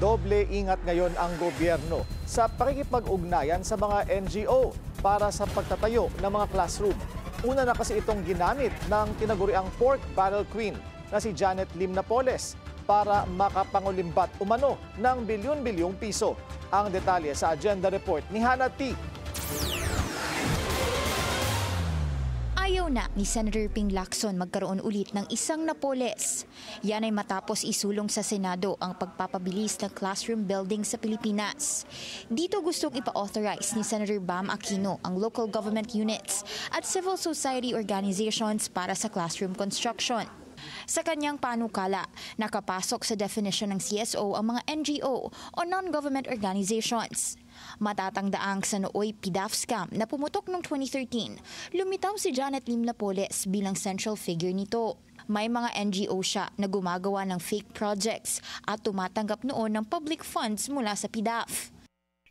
Doble ingat ngayon ang gobyerno sa pakikipag-ugnayan sa mga NGO para sa pagtatayo ng mga classroom. Una na kasi itong ginamit ng tinaguriang pork barrel queen na si Janet Lim Napoles para makapangulimbat umano ng bilyon-bilyong piso. Ang detalye sa agenda report ni Hannah T. Ayaw na ni Senator Ping Lacson magkaroon ulit ng isang Napoles. Yan ay matapos isulong sa Senado ang pagpapabilis ng classroom building sa Pilipinas. Dito gustong ipa-authorize ni Senator Bam Aquino ang local government units at civil society organizations para sa classroom construction. Sa kanyang panukala, nakapasok sa definition ng CSO ang mga NGO o non-government organizations. Matatangdaang sa nooy PDAF scam na pumutok noong 2013, lumitaw si Janet Lim Napoles bilang central figure nito. May mga NGO siya na gumagawa ng fake projects at tumatanggap noon ng public funds mula sa PDAF.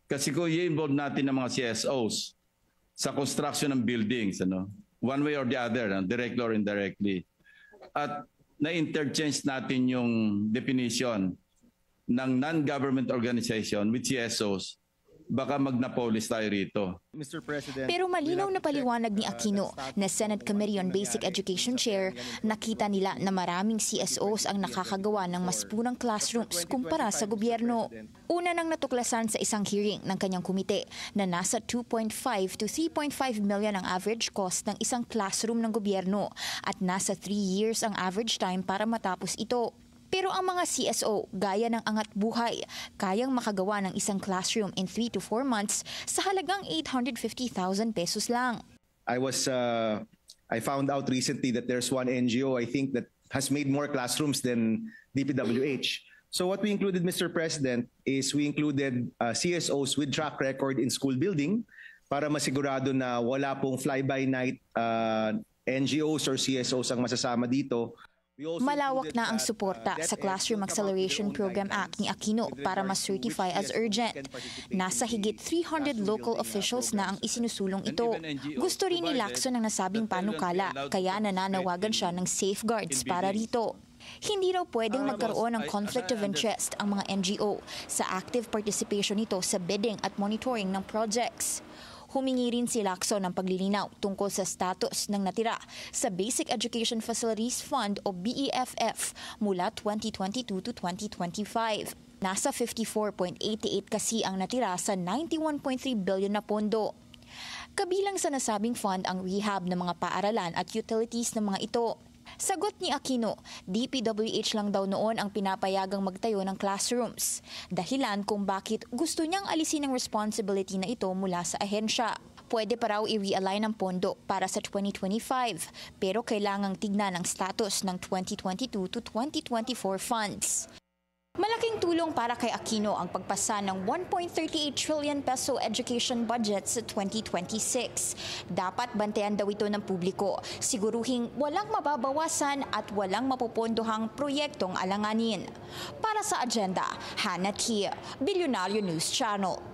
Kasi kung i-involve natin ng mga CSOs sa construction ng buildings, one way or the other, directly or indirectly, at na-interchange natin yung definition ng non-government organization with CSOs, baka magnapolis tayo rito. Mr. President, pero malinaw na paliwanag ni Aquino na Senate Committee on Basic Education Chair, nakita nila na maraming CSOs ang nakakagawa ng mas punang classrooms kumpara sa gobyerno. Una nang natuklasan sa isang hearing ng kanyang komite na nasa 2.5 to 3.5 million ang average cost ng isang classroom ng gobyerno at nasa 3 years ang average time para matapos ito. Pero ang mga CSO, gaya ng Angat Buhay, kayang makagawa ng isang classroom in 3 to 4 months sa halagang 850,000 pesos lang. I found out recently that there's one NGO, I think, that has made more classrooms than DPWH. So what we included, Mr. President, is we included CSOs with track record in school building para masigurado na wala pong fly-by-night NGOs or CSOs ang masasama dito. Malawak na ang suporta sa Classroom Acceleration Program Act ni Aquino para ma-certify as urgent. Nasa higit 300 local officials na ang isinusulong ito. Gusto rin ni Lacson ang nasabing panukala, kaya nananawagan siya ng safeguards para rito. Hindi raw pwedeng magkaroon ng conflict of interest ang mga NGO sa active participation nito sa bidding at monitoring ng projects. Humingi rin si Lacson ng paglilinaw tungkol sa status ng natira sa Basic Education Facilities Fund o BEFF mula 2022 to 2025. Nasa 54.88 kasi ang natira sa 91.3 billion na pondo. Kabilang sa nasabing fund ang rehab ng mga paaralan at utilities ng mga ito. Sagot ni Aquino, DPWH lang daw noon ang pinapayagang magtayo ng classrooms. Dahilan kung bakit gusto niyang alisin ang responsibility na ito mula sa ahensya. Pwede pa raw i-realign ang pondo para sa 2025, pero kailangang tignan ang status ng 2022 to 2024 funds. Malaking tulong para kay Aquino ang pagpasa ng 1.38 trillion peso education budget sa 2026. Dapat bantayan daw ito ng publiko, siguruhing walang mababawasan at walang mapupondohang proyektong alanganin. Para sa agenda, Hannah T, Bilyonaryo News Channel.